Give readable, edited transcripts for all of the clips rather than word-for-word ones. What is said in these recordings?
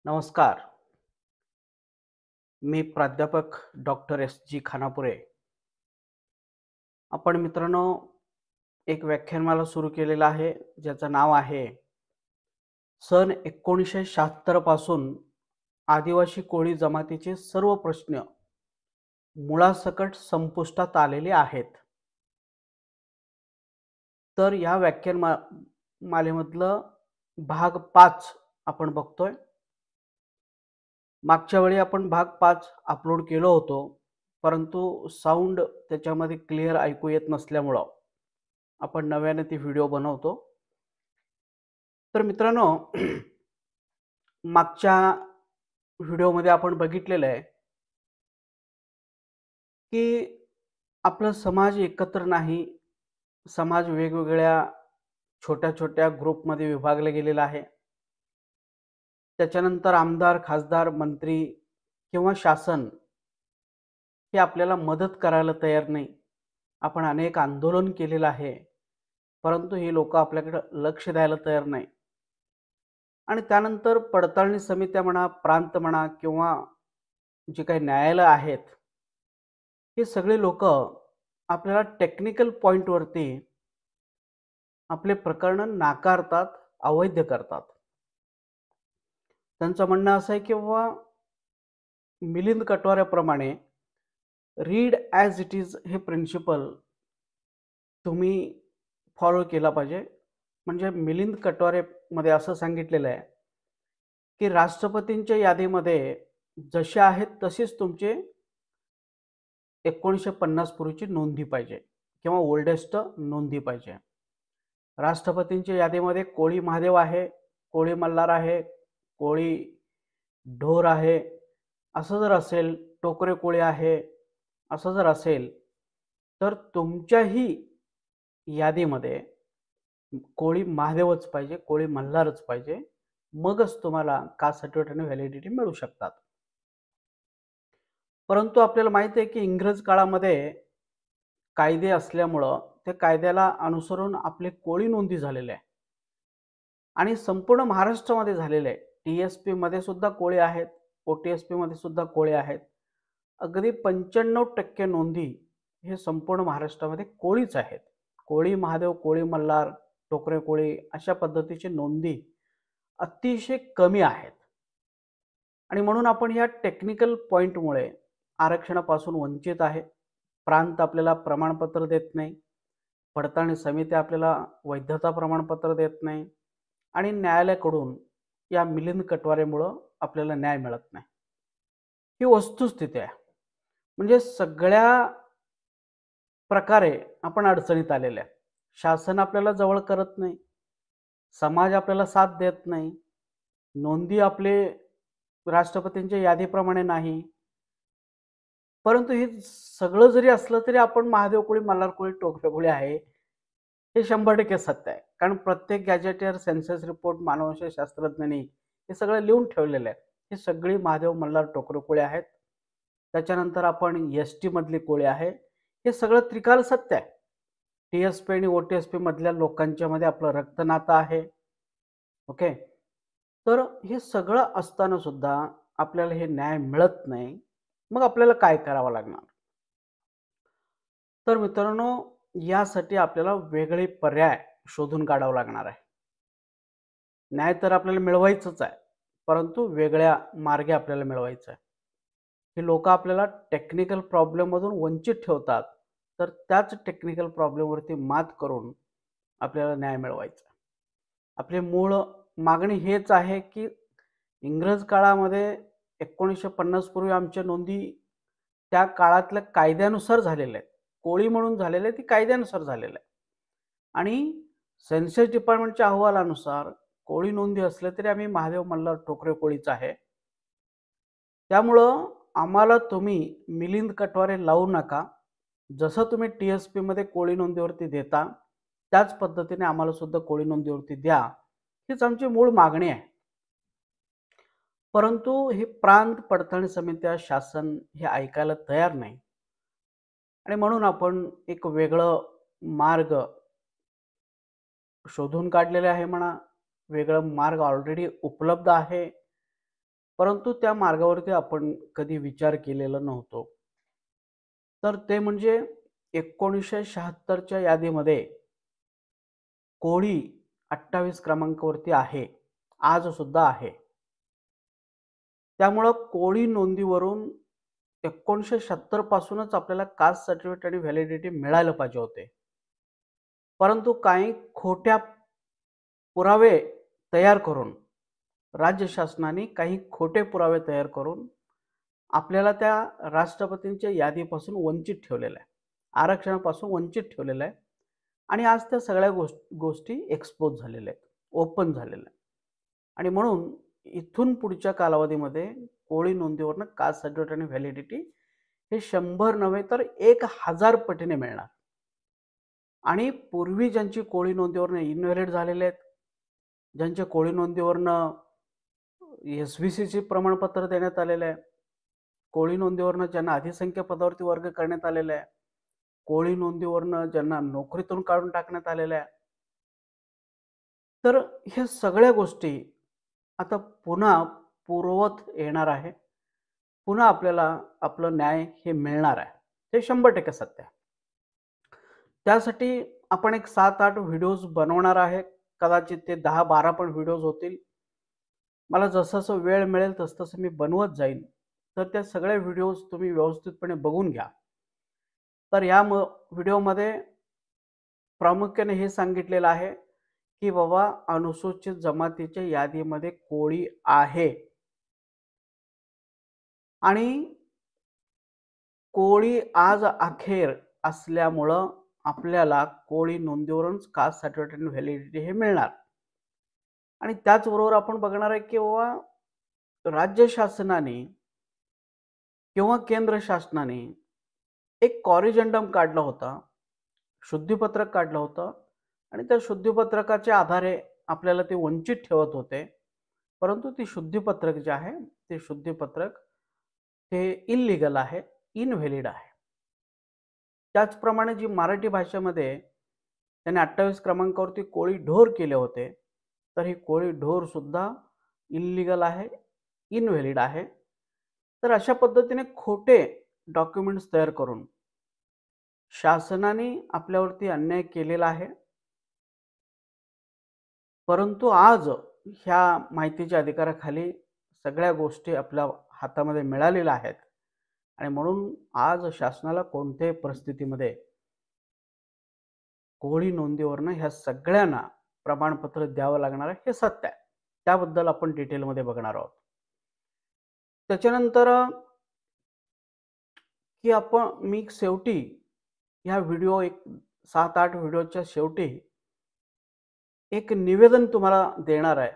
नमस्कार. मी प्राध्यापक doctor SG. Khanapure. आपण मित्रांनो एक व्याख्यानमाला सुरू केलेलं आहे, ज्याचं नाव आहे सन 1976 पासून आदिवासी कोळी जमातीचे सर्व प्रश्न मुळासकट संपुष्टात आलेले आहेत. तर या मालेमधलं भाग 5 आपण बघतोय. मागच्या वेळी आपण भाग 5 अपलोड केलं होतं, परंतु साउंड त्याच्यामध्ये क्लिअर ऐकू येत नसल्यामुळं आपण नव्याने ती व्हिडिओ बनवतो. तर मित्रांनो मागच्या व्हिडिओमध्ये आपण बघितलेलं आहे, की आपला समाज एकत्र नाही. समाज वेगवेगळ्या छोट्या-छोट्या ग्रुपमध्ये विभागला गेलेला आहे. त्याच्यानंतर आमदार, खासदार, मंत्री किंवा शासन हे आपल्याला मदत करायला तयार नाही. आपण अनेक आंदोलन केलेलं आहे, परंतु ही लोकं आपल्याकडे लक्ष द्यायला तयार नाही. आणि त्यानंतर पडताळणी समित्या म्हणा, प्रांत म्हणा किंवा जे काही न्यायालय आहेत, हे सगळे लोकं आपल्याला टेक्निकल पॉइंटवरती आपले प्रकरण नाकारतात, अवैध करतात. त्यांचं म्हणणं असं आहे, की बाबा मिलिंद कटवाऱ्याप्रमाणे रीड ॲज इट इज हे प्रिन्सिपल तुम्ही फॉलो केला पाहिजे. म्हणजे मिलिंद कटवारेमध्ये असं सांगितलेलं आहे, की राष्ट्रपतींच्या यादीमध्ये जसे आहेत तसेच तुमचे 1950 पूर्वीची नोंदी पाहिजे किंवा ओल्डेस्ट नोंदी पाहिजे. राष्ट्रपतींच्या यादीमध्ये कोळी महादेव आहे, कोळी मल्हार आहे, कोळी ढोर आहे. असं जर असेल, टोकरे कोळी आहे, असं जर असेल, तर तुमच्याही यादीमध्ये कोळी महादेवच पाहिजे, कोळी मल्हारच पाहिजे. मगच तुम्हाला कास्ट सर्टिफिकेट आणि व्हॅलिडिटी मिळू शकतात. परंतु आपल्याला माहिती आहे, की इंग्रज काळामध्ये कायदे असल्यामुळं त्या कायद्याला अनुसरून आपले कोळी नोंदी झालेले आहे आणि संपूर्ण महाराष्ट्रामध्ये झालेले आहे. टी-एस-पीमध्ये सुद्धा कोळी आहेत, ओ-टी-एस-पीमध्ये सुद्धा कोळी आहेत. अगदी 95% नोंदी हे संपूर्ण महाराष्ट्रामध्ये कोळीच आहेत. कोळी महादेव, कोळी मल्हार, टोकरे कोळी अशा पद्धतीची नोंदी अतिशय कमी आहेत. आणि म्हणून आपण या टेक्निकल पॉइंटमुळे आरक्षणापासून वंचित आहे. प्रांत आपल्याला प्रमाणपत्र देत नाही. पडताळणी समिती आपल्याला वैधता प्रमाणपत्र देत नाही आणि न्यायालयाकडून या मिलिंद कटवारेमुळं आपल्याला न्याय मिळत नाही. ही वस्तुस्थिती आहे. म्हणजे सगळ्या प्रकारे आपण अडचणीत आलेले आहे. शासन आपल्याला जवळ करत नाही. समाज आपल्याला साथ देत नाही. नोंदी आपले राष्ट्रपतींच्या यादीप्रमाणे नाही. परंतु हे सगळं जरी असलं तरी आपण महादेव कोळी, मल्हार कोळी, टोकरे कोळी आहे, हे 100% सत्य आहे. कारण प्रत्येक गॅजेटियर, सेन्सस रिपोर्ट, मानववंश शास्त्रज्ञांनी हे सगळं लिहून ठेवलेलं आहे. हे सगळी महादेव, मल्हार, टोकरे कोळी आहेत. त्याच्यानंतर आपण एस-टी मधली कोळी आहे. हे सगळं त्रिकाल सत्य आहे. टी-एस-पी आणि ओ-टी-एस-पी मधल्या लोकांच्यामध्ये आपलं रक्तनातं आहे. ओके. तर हे सगळं असताना सुद्धा आपल्याला हे न्याय मिळत नाही. मग आपल्याला काय करावं लागणार? तर मित्रांनो, यासाठी आपल्याला वेगळे पर्याय शोधून काढावं लागणार आहे. न्याय तर आपल्याला मिळवायचंच आहे, परंतु वेगळ्या मार्गे आपल्याला मिळवायचं आहे. हे लोकं आपल्याला टेक्निकल प्रॉब्लेममधून वंचित ठेवतात, तर त्याच टेक्निकल प्रॉब्लेमवरती मात करून आपल्याला न्याय मिळवायचा आहे. आपली मूळ मागणी हेच आहे, की इंग्रज काळामध्ये 1950 पूर्वी आमच्या नोंदी त्या काळातल्या कायद्यानुसार झालेल्या आहेत. कोळी म्हणून झालेल्या आहेत, ती कायद्यानुसार झालेलं आहे. आणि सेन्सस डिपार्टमेंटच्या अहवालानुसार कोळी नोंदी असल्या तरी आम्ही महादेव, मल्हार, टोकरे कोळीच आहे. त्यामुळं आम्हाला तुम्ही मिलिंद कटवारे लावू नका. जसं तुम्ही टी-एस-पीमध्ये कोळी नोंदीवरती देता, त्याच पद्धतीने आम्हाला सुद्धा कोळी नोंदीवरती द्या. हीच आमची मूळ मागणी आहे. परंतु ही प्रांत पडताळणी समित्या, शासन हे ऐकायला तयार नाही. आणि म्हणून आपण एक वेगळं मार्ग शोधून काढलेले आहे म्हणा. वेगळं मार्ग ऑलरेडी उपलब्ध आहे. परंतु त्या मार्गावरती आपण कधी विचार केलेला नव्हतो. तर ते म्हणजे 1976च्या यादीमध्ये कोळी 28 क्रमांकावरती आहे. आजसुद्धा आहे. त्यामुळं कोळी नोंदीवरून 1976 पासूनच आपल्याला कास्ट सर्टिफिकेट आणि व्हॅलिडिटी मिळायला पाहिजे होते. परंतु काही खोट्या पुरावे तयार करून राज्य शासनाने काही खोटे पुरावे तयार करून आपल्याला त्या राष्ट्रपतींच्या यादीपासून वंचित ठेवलेलं आहे. आरक्षणापासून वंचित ठेवलेलं आहे आणि आज त्या सगळ्या गोष्टी एक्सपोज झालेल्या आहेत, ओपन झालेल्या आहेत. आणि म्हणून इथून पुढच्या कालावधीमध्ये कोळी नोंदीवरनं कास्ट सर्टिफिकेट आणि व्हॅलिडिटी हे 100 नव्हे तर 1000 पटीने मिळणार. आणि पूर्वी ज्यांची कोळी नोंदीवरनं इनव्हॅलिड झालेले आहेत, ज्यांच्या कोळी नोंदीवरनं SVCचे प्रमाणपत्र देण्यात आलेलं आहे, कोळी नोंदीवरनं ज्यांना अधिसंख्य पदावरती वर्ग करण्यात आलेला आहे, कोळी नोंदीवरनं ज्यांना नोकरीतून काढून टाकण्यात आलेलं आहे. तर ह्या सगळ्या गोष्टी आता पुन्हा पूर्ववत येणार आहे. पुन्हा आपल्याला आपलं न्याय हे मिळणार आहे. हे 100% सत्य आहे. त्यासाठी आपण एक 7-8 व्हिडिओज बनवणार आहे. कदाचित ते 10-12 पण व्हिडिओज होतील. मला जसं वेळ मिळेल तसं मी बनवत जाईन. तर त्या सगळ्या व्हिडिओज तुम्ही व्यवस्थितपणे बघून घ्या. तर या व्हिडिओमध्ये प्रामुख्याने हे सांगितलेलं आहे, की बाबा अनुसूचित जमातीच्या यादीमध्ये कोळी आहे आणि कोळी आज अखेर असल्यामुळं आपल्याला कोळी नोंदीवरूनच कास्ट सर्टिफिकेट आणि व्हॅलिडिटी हे मिळणार. आणि त्याचबरोबर आपण बघणार आहे, की बाबा राज्य शासनाने किंवा केंद्र शासनाने एक कॉरिजंडम काढला होता, शुद्धीपत्रक काढलं होतं आणि त्या शुद्धीपत्रकाच्या आधारे आपल्याला ते वंचित ठेवत होते. परंतु ती शुद्धीपत्रक जे आहे, ते शुद्धीपत्रक हे इल्लीगल आहे, इनव्हॅलिड आहे. त्याचप्रमाणे जी मराठी भाषेमध्ये त्यांनी 28 क्रमांकावरती कोळी ढोर केले होते, तर ही कोळी ढोरसुद्धा इल्लीगल आहे, इनव्हॅलिड आहे. तर अशा पद्धतीने खोटे डॉक्युमेंट्स तयार करून शासनाने आपल्यावरती अन्याय केलेला आहे. परंतु आज ह्या माहितीच्या अधिकाराखाली सगळ्या गोष्टी आपल्या हातामध्ये मिळालेल्या आहेत आणि म्हणून आज शासनाला कोणत्याही परिस्थितीमध्ये कोळी नोंदीवरनं ह्या सगळ्यांना प्रमाणपत्र द्यावं लागणार आहे, हे सत्य आहे. त्याबद्दल आपण डिटेलमध्ये बघणार आहोत. त्याच्यानंतर की मी शेवटी ह्या व्हिडिओ एक 7-8 व्हिडिओच्या शेवटी एक निवेदन तुम्हाला देणार आहे.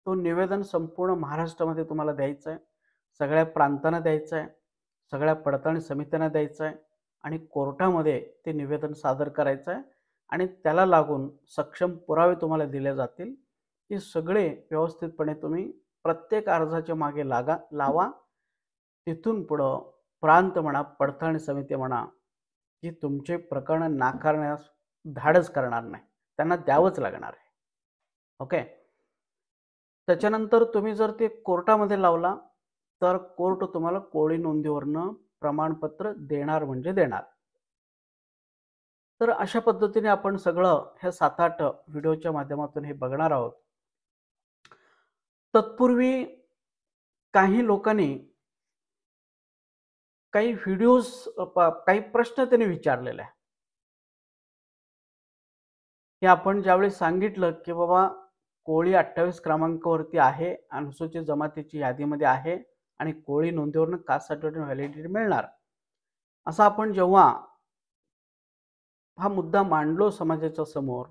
तो निवेदन संपूर्ण महाराष्ट्रामध्ये तुम्हाला द्यायचं आहे. सगळ्या प्रांतांना द्यायचं आहे. सगळ्या पडताळणी समित्यांना द्यायचं आहे आणि कोर्टामध्ये ते निवेदन सादर करायचं आहे आणि त्याला लागून सक्षम पुरावे तुम्हाला दिले जातील. हे सगळे व्यवस्थितपणे तुम्ही प्रत्येक अर्जाच्या मागे लावा. तिथून पुढं प्रांत म्हणा, पडताळणी समिती म्हणा, की तुमचे प्रकरण नाकारण्यास धाडस करणार नाही. त्यांना द्यावंच लागणार आहे. ओके. त्याच्यानंतर तुम्ही जर ते कोर्टामध्ये लावला, तर कोर्ट तुम्हाला कोळी नोंदीवरनं प्रमाणपत्र देणार म्हणजे देणार. तर अशा पद्धतीने आपण सगळं ह्या 7-8 व्हिडिओच्या माध्यमातून हे बघणार आहोत. तत्पूर्वी काही लोकांनी काही व्हिडिओज काही प्रश्न त्यांनी विचारलेले आहे. की आपण ज्यावेळी सांगितलं, की बाबा कोळी 28 क्रमांकावरती आहे, अनुसूचित जमातीची यादीमध्ये आहे आणि कोळी नोंदीवरनं कास्ट सर्टिफिकेट व्हॅलिडिटी मिळणार. असं आपण जेव्हा हा मुद्दा मांडलो समाजाच्या समोर,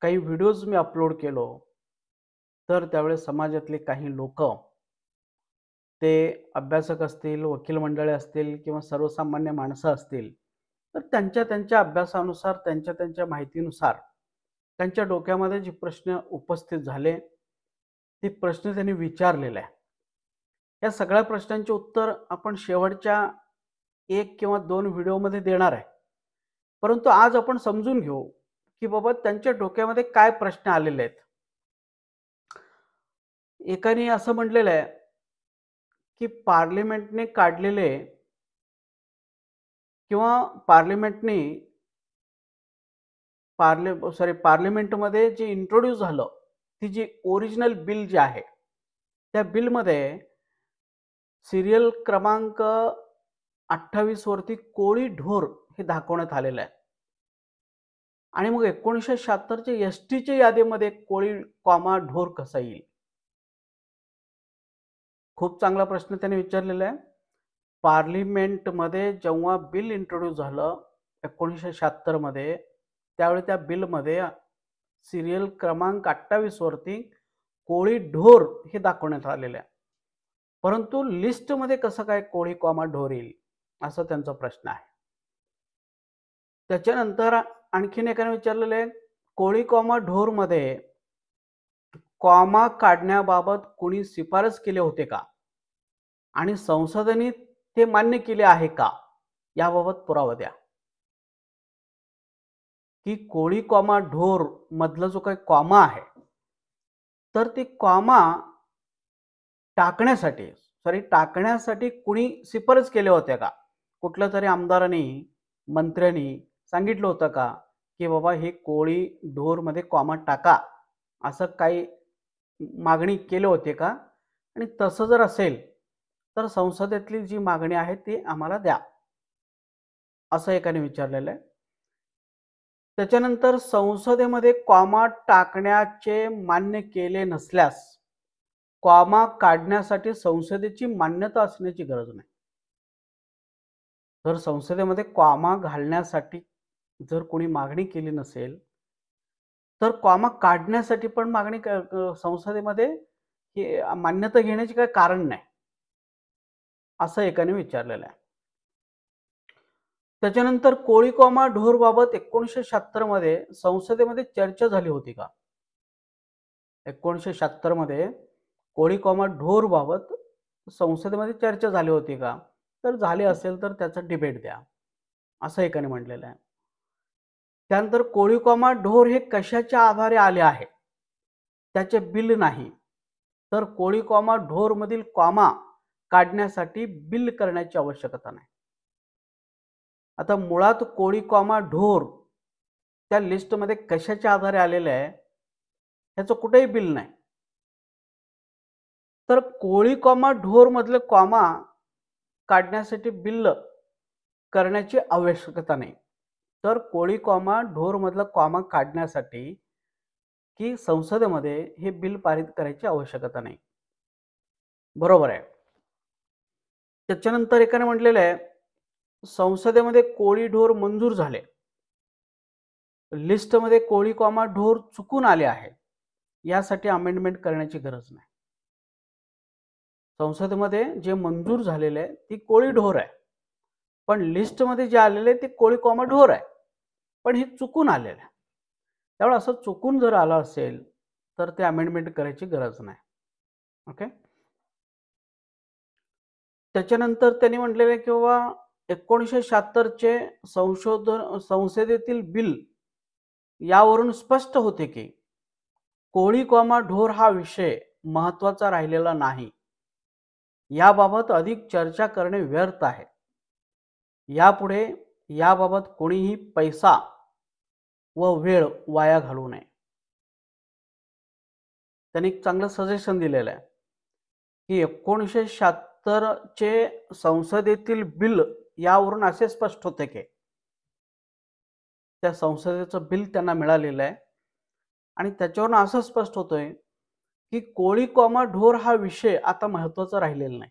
काही व्हिडिओज मी अपलोड केलो, तर त्यावेळेस समाजातले काही लोकं ते अभ्यासक असतील, वकील मंडळी असतील किंवा सर्वसामान्य माणसं असतील, तर त्यांच्या अभ्यासानुसार, त्यांच्या माहितीनुसार त्यांच्या डोक्यामध्ये जे प्रश्न उपस्थित झाले, ते प्रश्न त्यांनी विचारलेले आहे. या सगळ्या प्रश्नांचे उत्तर आपण शेवटच्या 1 किंवा 2 व्हिडिओमध्ये देणार आहे. परंतु आज आपण समजून घेऊ, की बाबा त्यांच्या डोक्यामध्ये काय प्रश्न आलेले आहेत. एकाने असं म्हटलेलं आहे, की पार्लिमेंटने काढलेले किंवा पार्लिमेंटने पार्लिमेंटमध्ये जे इंट्रोड्यूस झालं, ती जी ओरिजिनल बिल जे आहे, त्या बिलमध्ये सीरियल क्रमांक 28 वरती कोळी ढोर हे दाखवण्यात आलेलं आहे. आणि मग 1976च्या एसटीच्या यादीमध्ये कोळी कॉमा ढोर कसा येईल? खूप चांगला प्रश्न त्याने विचारलेला आहे. पार्लिमेंटमध्ये जेव्हा बिल इंट्रोड्यूस झालं 1976 मध्ये, त्यावेळी त्या बिलमध्ये सीरियल क्रमांक 28 वरती कोळी ढोर हे दाखवण्यात आलेलं आहे. परंतु लिस्टमध्ये कसं काय कोळी कॉमा ढोर येईल, असा त्यांचा प्रश्न आहे. त्याच्यानंतर आणखीन एकाने विचारलेलं आहे, कोळी कॉमा ढोरमध्ये कॉमा काढण्याबाबत कोणी शिफारस केले होते का? आणि संसदेने ते मान्य केले आहे का? याबाबत पुरावा द्या. की कोळी कॉमा ढोर मधला जो काही कॉमा आहे, तर ती कॉमा टाकण्यासाठी कुणी शिफारस केल्या होत्या का? कुठल्या तरी आमदारांनी, मंत्र्यांनी सांगितलं होतं का, की बाबा हे कोळी ढोरमध्ये कॉमा टाका, असं काही मागणी केली होती का? आणि तसं जर असेल, तर संसदेतली जी मागणी आहे ती आम्हाला द्या, असं एकाने विचारलेलं आहे. त्याच्यानंतर संसदेमध्ये कॉमा टाकण्याचे मान्य केले नसल्यास कॉमा काढण्यासाठी संसदेची मान्यता असण्याची गरज नाही. जर संसदेमध्ये कॉमा घालण्यासाठी जर कोणी मागणी केली नसेल, तर कॉमा काढण्यासाठी पण संसदेमध्ये मान्यता घेण्याचे काही कारण नाही, असं एकाने विचारलेलं आहे. त्याच्यानंतर कोळी कॉमा ढोर बाबत 1976 मध्ये संसदेमध्ये चर्चा झाली होती का? 1976 मध्ये कोळी कॉमा ढोर बाबत संसदेमध्ये चर्चा झाली होती का? तर झाली असेल तर त्याचा डिबेट द्या, असं एकाने म्हटलेलं आहे. त्यानंतर कोळी कॉमा ढोर हे कशाच्या आधारे आले आहे? त्याचे बिल नाही, तर कोळी कॉमा ढोर मधील कॉमा काढण्यासाठी बिल करण्याची आवश्यकता नाही. आता मुळात कोळी कॉमा ढोर त्या लिस्टमध्ये कशाच्या आधारे आलेले आहे, ह्याचं कुठेही बिल नाही. तर कोळी कॉमा ढोर मधले कॉमा काढण्यासाठी बिल करण्याची आवश्यकता नाही. तर कोळी कॉमा ढोर मधला कॉमा काढण्यासाठी की संसदेमध्ये हे बिल पारित करायची आवश्यकता नाही. बरोबर आहे. त्याच्यानंतर एकाने म्हटलेलं आहे, संसदेमध्ये कोळी ढोर मंजूर झाले, लिस्टमध्ये कोळी कॉमा ढोर चुकून आले आहे, यासाठी अमेंडमेंट करण्याची गरज नाही. संसदेमध्ये जे मंजूर झालेले आहे ती कोळी ढोर आहे, पण लिस्टमध्ये जे आलेले ते कोळी कॉमा ढोर आहे, पण हे चुकून आलेलं आहे. त्यामुळे असं चुकून जर आलं असेल तर ते अमेंडमेंट करायची गरज नाही. ओके. त्याच्यानंतर त्यांनी म्हटलेले की बाबा 1976चे संसदेतील बिल यावरून स्पष्ट होते की कोळी कॉमा ढोर हा विषय महत्त्वाचा राहिलेला नाही. याबाबत अधिक चर्चा करणे व्यर्थ आहे. यापुढे याबाबत कोणीही पैसा व वेळ वाया घालवू नये. त्यांनी एक चांगलं सजेशन दिलेलं आहे की 1976चे संसदेतील बिल यावरून असे स्पष्ट होते की त्या संसदेचं बिल त्यांना मिळालेलं आहे आणि त्याच्यावरून असं स्पष्ट होतंय की कोळी कॉमा ढोर हा विषय आता महत्त्वाचा राहिलेला नाही.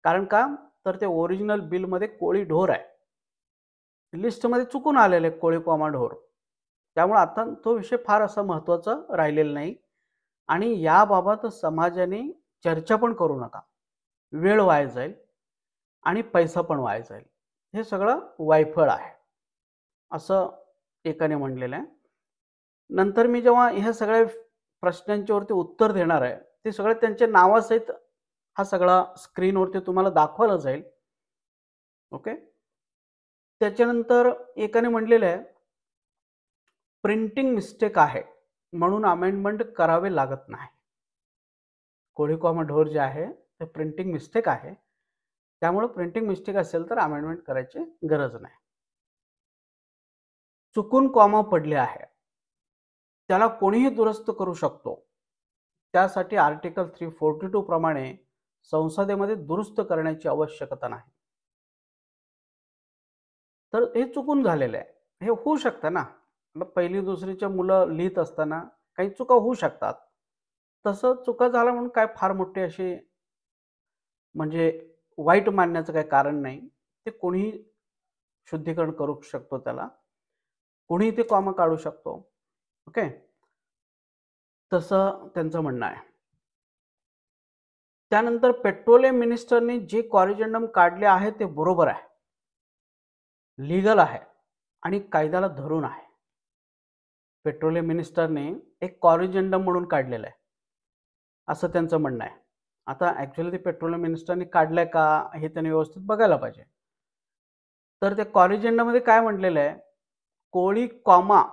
कारण का, तर ते ओरिजिनल बिलमध्ये कोळी ढोर आहे, लिस्टमध्ये चुकून आलेले कोळी कॉमा ढोर. त्यामुळे आता तो विषय फार असा महत्त्वाचा राहिलेला नाही आणि याबाबत समाजाने चर्चा पण करू नका. वेळ वाया जाईल आणि पैसा पण वाया जाईल. हे सगळं वायफळ आहे, असं एकाने म्हटलेलं आहे. नंतर मी जेव्हा ह्या सगळ्या प्रश्नांच्यावरती उत्तर देणार आहे, ते सगळे त्यांच्या नावासहित हा सगळा स्क्रीनवरती तुम्हाला दाखवला जाईल. ओके. त्याच्यानंतर एकाने म्हटलेलं आहे, प्रिंटिंग मिस्टेक आहे म्हणून अमेंडमेंट करावे लागत नाही. कोळी कॉमा ढोर जे आहे ते प्रिंटिंग मिस्टेक आहे. त्यामुळे प्रिंटिंग मिस्टेक असेल तर अमेंडमेंट करायची गरज नाही. चुकून कॉमा पडले आहे, त्याला कोणीही दुरुस्त करू शकतो. त्यासाठी आर्टिकल 342 प्रमाणे संसदेमध्ये दुरुस्त करण्याची आवश्यकता नाही. तर हे चुकून झालेलं आहे. हे होऊ शकतं ना. मग पहिली दुसरीच्या मुलं लिहित असताना काही चुका होऊ शकतात. तसं चुका झाल्या म्हणून काय फार मोठी अशी म्हणजे वाईट मानण्याचं काही कारण नाही. ते कोणीही शुद्धीकरण करू शकतो त्याला. कोणीही ते कॉमा काढू शकतो. ओके. तसं त्यांचं म्हणणं आहे. त्यानंतर पेट्रोलियम मिनिस्टरनी जे कॉरिजंडम काढले आहे ते बरोबर आहे. लीगल आहे आणि कायद्याला धरून आहे. पेट्रोलियम मिनिस्टरने एक कॉरिजंडम म्हणून काढलेलं आहे, असं त्यांचं म्हणणं आहे. आता ॲक्च्युअली ते पेट्रोलियम मिनिस्टरने काढलंय का हे त्यांनी व्यवस्थित बघायला पाहिजे. तर त्या कॉरिजंडममध्ये काय म्हटलेलं आहे, कोळी कॉमा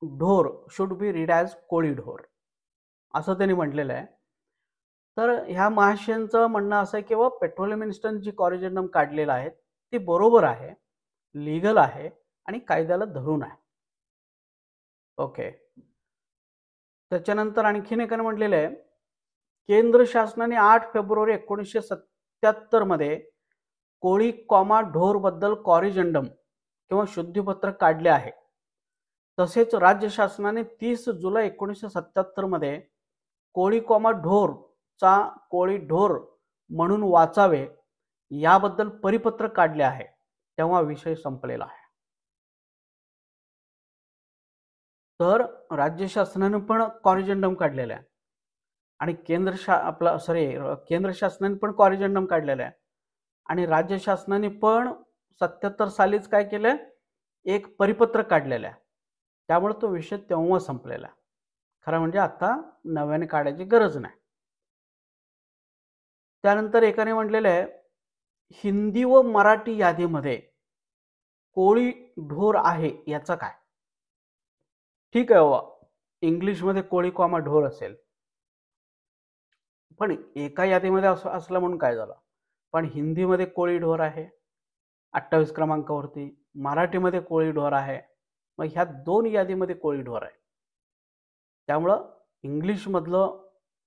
ढोर शुड बी रीड ॲज कोळी ढोर, असं त्यांनी म्हटलेलं आहे. तर ह्या महाशयांचं म्हणणं असं आहे की पेट्रोलियम मिनिस्टरने जी कॉरिजंडम काढलेलं आहे ते बरोबर आहे, लीगल आहे आणि कायद्याला धरून आहे. ओके. त्याच्यानंतर आणखीन एकाने म्हटलेलं आहे, केंद्र शासनाने 8 फेब्रुवारी 1977 मध्ये कोळी कॉमा ढोर बद्दल कॉरिजंडम किंवा शुद्धीपत्र काढले आहे. तसेच राज्य शासनाने 30 जुलै 1977 मध्ये कोळी कॉमा ढोर चा कोळी ढोर म्हणून वाचावे याबद्दल परिपत्र काढले आहे. तेव्हा विषय संपलेला आहे. तर राज्य शासनाने पण कॉरिजंडम काढलेला आहे आणि केंद्र शासनाने पण कॉरिजंडम काढलेला आहे आणि राज्य शासनाने पण 77 सालीच काय केलंय, एक परिपत्र काढलेलं आहे. त्यामुळे तो विषय तेव्हा संपलेला आहे. खरं म्हणजे आता नव्याने काढायची गरज नाही. त्यानंतर एकाने म्हटलेलं आहे, हिंदी व मराठी यादीमध्ये कोळी ढोर आहे याचा काय? ठीक आहे बाबा, इंग्लिशमध्ये कोळी कॉमा ढोर असेल, पण एका यादीमध्ये असलं म्हणून काय झालं? पण हिंदीमध्ये कोळी ढोर आहे 28 क्रमांकावरती, मराठीमध्ये कोळी ढोर आहे. मग ह्या 2 यादीमध्ये कोळी ढोर आहे. त्यामुळं इंग्लिशमधलं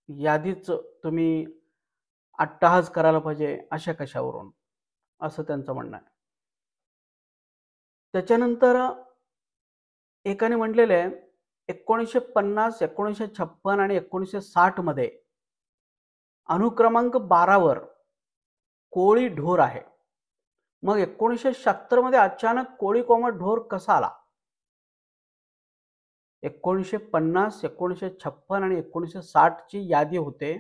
यादीच तुम्ही अट्टहास करायला पाहिजे अशा कशावरून, असं त्यांचं म्हणणं आहे. त्याच्यानंतर एकाने म्हटलेलं आहे, 1950, 1956 आणि 1960 मध्ये अनुक्रमांक 12 वर कोळी ढोर आहे. मग 1976 मध्ये अचानक कोळी कॉमा ढोर कसा आला? 1950, 1956 आणि 1960 ची यादी होते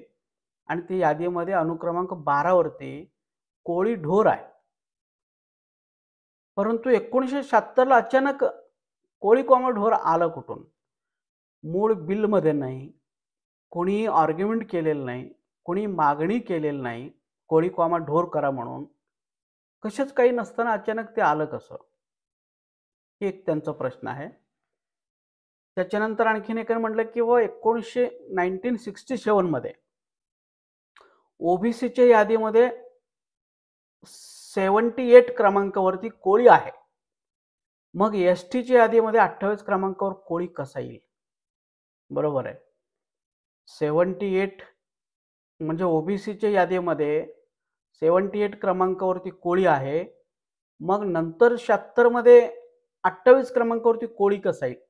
आणि ती यादीमध्ये अनुक्रमांक 12 वरती कोळी ढोर आहे. परंतु 1976 ला अचानक कोळी कॉमा ढोर आलं कुठून? मूळ बिलमध्ये नाही, कोणीही आर्ग्युमेंट केलेलं नाही, कोणी मागणी केलेली नाही, कोळी कॉमा ढोर करा म्हणून. कशाच काही नसताना अचानक ते आलं कसं? हे एक त्यांचा प्रश्न आहे. त्याच्यानंतर आणखीन एकाने म्हटलं की 1967 मध्ये ओबीसीच्या यादीमध्ये 78 क्रमांकावरती कोळी आहे. मग एसटीच्या यादीमध्ये 28 क्रमांकावर कोळी कसा येईल? बरोबर आहे. 78 म्हणजे ओबीसीच्या यादीमध्ये 78 क्रमांकावरती कोळी आहे. मग नंतर 76 मध्ये 28 क्रमांकावरती कोळी कसा येईल?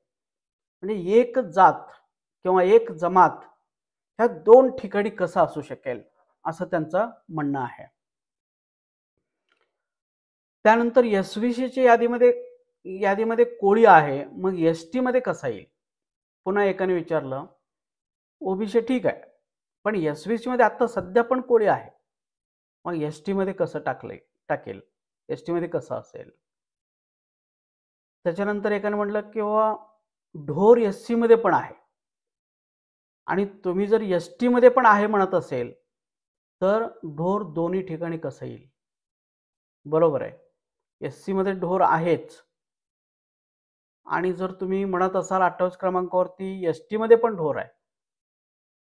म्हणजे एक जात किंवा एक जमात ह्या 2 ठिकाणी कसं असू शकेल, असं त्यांचं म्हणणं आहे. त्यानंतर एसव्हीसीच्या यादीमध्ये कोळी आहे, मग एसटी मध्ये कसा येईल? पुन्हा एकाने विचारलं. ओबीसी ठीक आहे, पण एसव्हीसी मध्ये आता सध्या पण कोळी आहे. मग एसटी मध्ये कसं टाकेल? एसटी मध्ये कसं असेल? त्याच्यानंतर एकाने म्हटलं किंवा ढोर एससी मध्ये पण आहे आणि तुम्ही जर एसटी मध्ये पण आहे म्हणत असेल तर ढोर दोन्ही ठिकाणी कसं येईल? बरोबर आहे. एससी मध्ये ढोर आहेच आणि जर तुम्ही म्हणत असाल 28 क्रमांकावरती एसटी मध्ये पण ढोर आहे,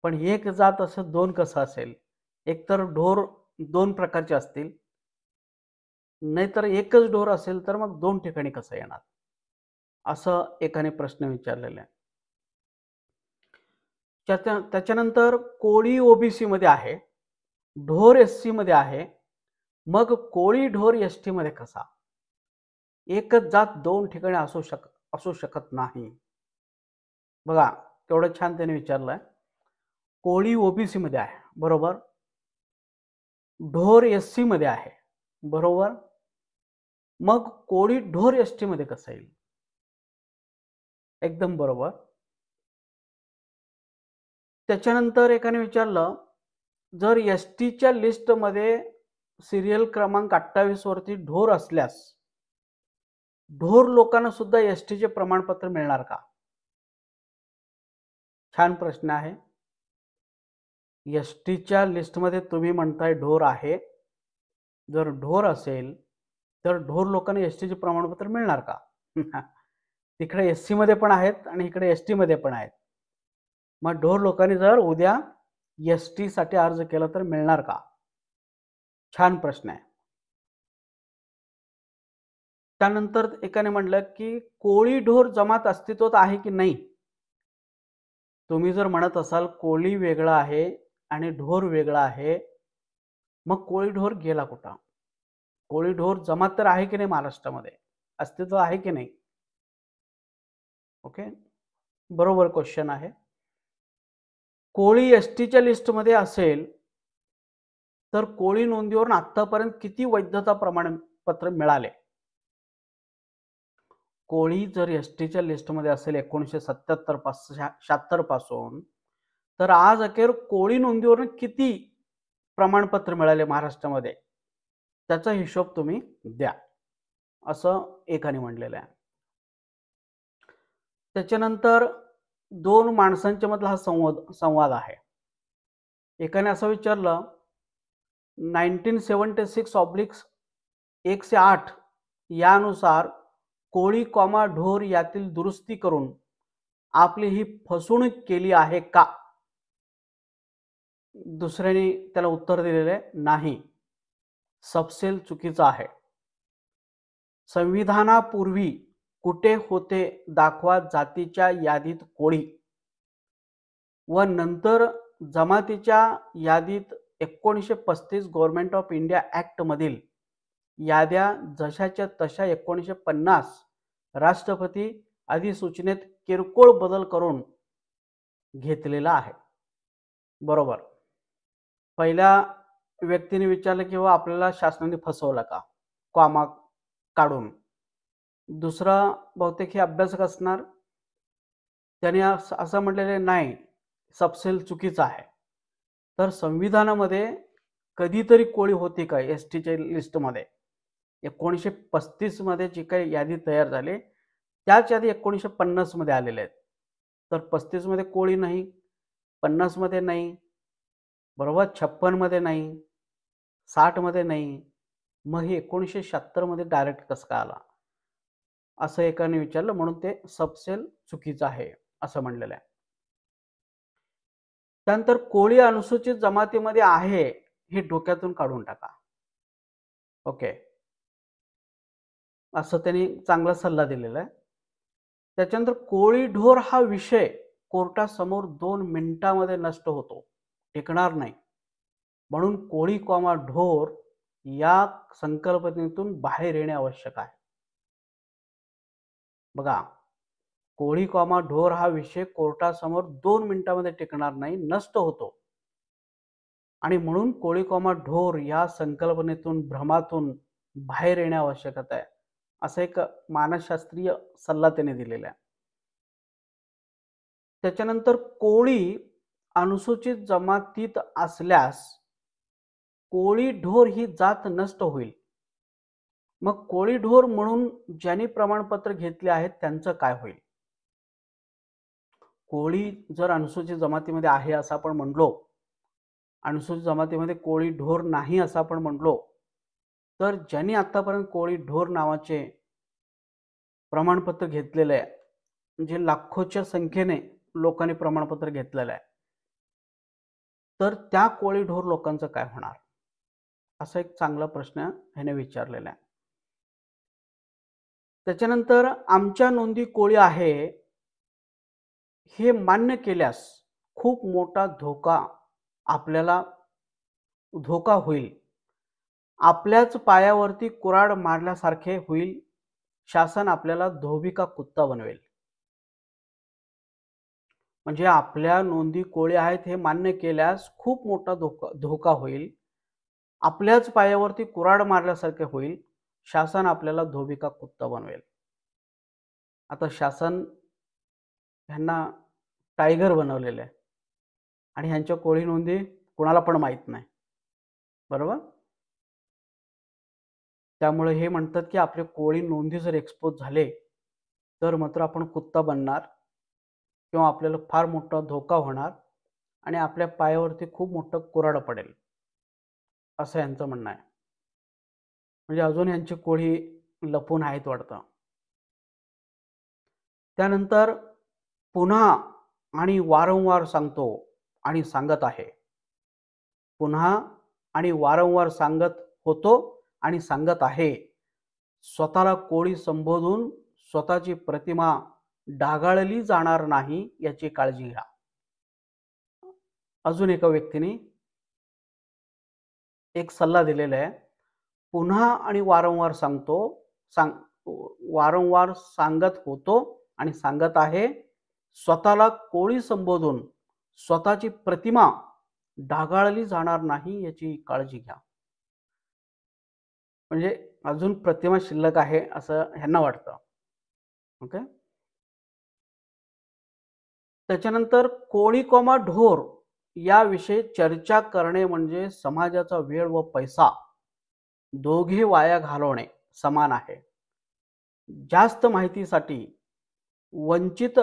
पण एक जात असं 2 कसं असेल? एकतर ढोर 2 प्रकारचे असतील, नाहीतर एकच ढोर असेल तर मग 2 ठिकाणी कसं येणार? असं एकाने प्रश्न विचारलेला आहे. त्याच्यानंतर कोळी ओबीसी मध्ये आहे, ढोर एससी मध्ये आहे, मग कोळी ढोर एसटी मध्ये कसा? एकच जात 2 ठिकाणी असू शकत नाही. बघा, केवढं छान त्याने विचारलंय. कोळी ओबीसी मध्ये आहे, बरोबर. ढोर एससी मध्ये आहे, बरोबर. मग कोळी ढोर एसटी मध्ये कसं येईल? एकदम बरोबर. त्याच्यानंतर एकाने विचारलं, जर एसटीच्या लिस्टमध्ये सिरियल क्रमांक 28 वरती ढोर असल्यास ढोर लोकांना सुद्धा एसटीचे प्रमाणपत्र मिळणार का? छान प्रश्न आहे. एसटीच्या लिस्टमध्ये तुम्ही म्हणताय ढोर आहे, जर ढोर असेल तर ढोर लोकांना एसटीचे प्रमाणपत्र मिळणार का? तिकडे एससी मध्ये पण आहेत आणि इकडे एसटी मध्ये पण आहेत. मग ढोर लोकांनी जर उद्या एसटी साठी अर्ज केला तर मिळणार का? छान प्रश्न आहे. त्यानंतर एकाने म्हटलं की कोळी ढोर जमात अस्तित्वात आहे की नाही? तुम्ही जर म्हणत असाल कोळी वेगळा आहे आणि ढोर वेगळा आहे, मग कोळी ढोर गेला कुठं? कोळी ढोर जमात तर आहे की नाही महाराष्ट्रामध्ये? अस्तित्व आहे की नाही? ओके, बरोबर क्वेश्चन आहे. कोळी एसटीच्या लिस्टमध्ये असेल तर कोळी नोंदीवरून आतापर्यंत किती वैधता प्रमाणपत्र मिळाले? कोळी जर एसटीच्या लिस्टमध्ये असेल 1977 पासून, तर आज अखेर कोळी नोंदीवरून किती प्रमाणपत्र मिळाले महाराष्ट्रामध्ये? त्याचा हिशोब तुम्ही द्या, असं एकाने म्हटलेलं आहे. त्याच्यानंतर 2 माणसांच्या मधला हा संवाद आहे. एकाने असं विचारलं, 1976/108 यानुसार कोळी कॉमा ढोर यातील दुरुस्ती करून आपली ही फसवणूक केली आहे का? दुसऱ्याने त्याला उत्तर दिलेले नाही. सबसेल चुकीचा आहे. संविधानापूर्वी कुठे होते दाखवा जातीच्या यादीत कोळी, व नंतर जमातीच्या यादीत 1935 गव्हर्नमेंट ऑफ इंडिया ऍक्ट मधील याद्या जशाच्या तशा 1950 राष्ट्रपती अधिसूचनेत किरकोळ बदल करून घेतलेला आहे. बरोबर. पहिल्या व्यक्तीने विचारलं की आपल्याला शासनाने फसवलं का, कॉमा काढून. दुसरा बहुतेक हे अभ्यासक असणार, त्याने असं म्हटलेले नाही, सबसेल चुकीचा आहे. तर संविधानामध्ये कधीतरी कोळी होती का एसटीच्या लिस्टमध्ये? 1935 मध्ये जी काही यादी तयार झाली त्याच यादी 1950 मध्ये आलेल्या आहेत. तर 35 मध्ये कोळी नाही, 50 मध्ये नाही, बरोबर, 56 मध्ये नाही, 60 मध्ये नाही, मग हे 1976 मध्ये डायरेक्ट कसं काय आला, असं एकाने विचारलं. म्हणून ते सबसेल चुकीचं आहे असं म्हणलेलं आहे. त्यानंतर कोळी अनुसूचित जमातीमध्ये आहे हे डोक्यातून काढून टाका. ओके, असं त्यांनी चांगला सल्ला दिलेला आहे. त्याच्यानंतर कोळी ढोर हा विषय कोर्टासमोर 2 मिनिटांमध्ये नष्ट होतो, टिकणार नाही. म्हणून कोळी कॉमा ढोर या संकल्पनेतून बाहेर येणे आवश्यक आहे. बघा, कोळी कॉमा ढोर हा विषय कोर्टासमोर 2 मिनिटांमध्ये टिकणार नाही, नष्ट होतो. आणि म्हणून कोळी कॉमा ढोर या संकल्पनेतून, भ्रमातून बाहेर येणे आवश्यकता आहे, असं एक मानसशास्त्रीय सल्ला त्याने दिलेला आहे. त्याच्यानंतर कोळी अनुसूचित जमातीत असल्यास कोळी ढोर ही जात नष्ट होईल. मग कोळी ढोर म्हणून ज्यांनी प्रमाणपत्र घेतले आहेत त्यांचं काय होईल? कोळी जर अनुसूचित जमातीमध्ये आहे असं आपण म्हणलो, अनुसूचित जमातीमध्ये कोळी ढोर नाही असं आपण म्हणलो, तर ज्यांनी आतापर्यंत कोळी ढोर नावाचे प्रमाणपत्र घेतलेले आहे, म्हणजे लाखोच्या संख्येने लोकांनी प्रमाणपत्र घेतलेलं आहे, तर त्या कोळी ढोर लोकांचं काय होणार? असा एक चांगला प्रश्न ह्याने विचारलेला आहे. त्याच्यानंतर आमच्या नोंदी कोळी आहे, हे मान्य केल्यास खूप मोठा आपल्याला धोका होईल. आपल्याच पायावरती कुऱ्हाड मारल्यासारखे होईल. शासन आपल्याला धोबी का कुत्ता बनवेल. म्हणजे आपल्या नोंदी कोळी आहेत हे मान्य केल्यास खूप मोठा धोका होईल. आपल्याच पायावरती कुऱ्हाड मारल्यासारखे होईल. शासन आपल्याला धोबी का कुत्ता बनवेल. आता शासन ह्यांना टायगर बनवलेलं आहे आणि ह्यांच्या कोळी नोंदी कुणाला पण माहीत नाही. बरोबर? त्यामुळे हे म्हणतात की आपले कोळी नोंदी जर एक्सपोज झाले, तर मात्र आपण कुत्ता बनणार किंवा आपल्याला फार मोठा धोका होणार आणि आपल्या पायावरती खूप मोठं कुऱ्हाड पडेल, असं यांचं म्हणणं आहे. म्हणजे अजून यांची कोळी लपून आहेत वाटतं. त्यानंतर पुन्हा आणि वारंवार सांगतो आणि सांगत आहे. पुन्हा आणि वारंवार सांगत होतो आणि सांगत आहे. स्वतःला कोळी संबोधून स्वतःची प्रतिमा डागाळली जाणार नाही याची काळजी घ्या. अजून एका व्यक्तीने एक सल्ला दिलेला आहे. पुन्हा आणि वारंवार वारंवार सांगत होतो आणि सांगत आहे. स्वतःला कोळी संबोधून स्वतःची प्रतिमा डागाळली जाणार नाही याची काळजी घ्या. म्हणजे अजून प्रतिमा शिल्लक आहे असं ह्यांना वाटतं. ओके. त्याच्यानंतर कोळी कोमा ढोर याविषयी चर्चा करणे म्हणजे समाजाचा वेळ व पैसा दोघे वाया घालवणे समान आहे. जास्त माहितीसाठी वंचित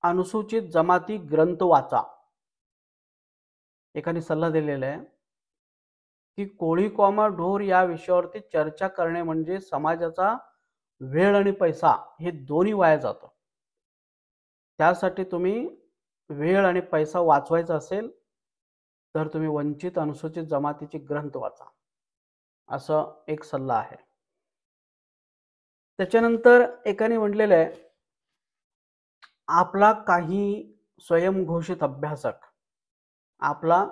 अनुसूचित जमाती ग्रंथ वाचा. एकाने सल्ला दिलेला आहे की कोळी कोमा ढोर या विषयावरती चर्चा करणे म्हणजे समाजाचा वेळ आणि पैसा हे दोन्ही वाया जातं. त्यासाठी तुम्ही वेळ आणि पैसा वाचवायचा असेल तर तुम्ही वंचित अनुसूचित जमातीचे ग्रंथ वाचा, असं एक सल्ला आहे. त्याच्यानंतर एकाने म्हटलेलं आहे, आपला काही स्वयंघोषित अभ्यासक आपला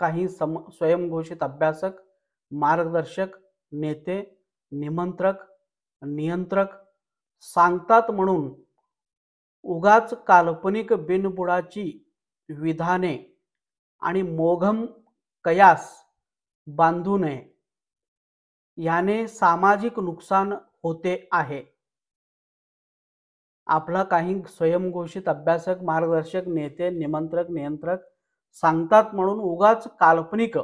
काही स्वयंघोषित अभ्यासक, मार्गदर्शक, नेते, निमंत्रक, नियंत्रक सांगतात म्हणून उगाच काल्पनिक बिनबुडाची विधाने आणि मोघम कयास बांधू नये. याने सामाजिक नुकसान होते आहे. आपला काही स्वयंघोषित अभ्यासक, मार्गदर्शक, नेते, निमंत्रक, नियंत्रक सांगतात म्हणून उगाच काल्पनिक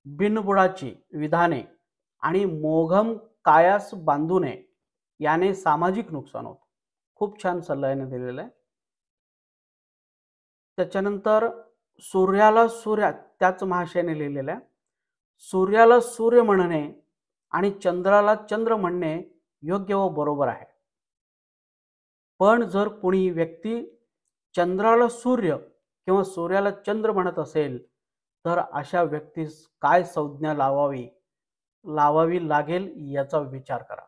बिनबुडाची विधाने आणि मोघम कायास बांधू नये. याने सामाजिक नुकसान होतं. खूप छान सल्ला याने दिलेला आहे. त्याच्यानंतर सूर्याला सूर्य त्याच महाशयाने लिहिलेलं आहे. सूर्याला सूर्य म्हणणे आणि चंद्राला चंद्र म्हणणे योग्य व बरोबर आहे. पण जर कोणी व्यक्ती चंद्राला सूर्य किंवा सूर्याला चंद्र म्हणत असेल तर अशा व्यक्तीस काय संज्ञा लावावी लागेल याचा विचार करा.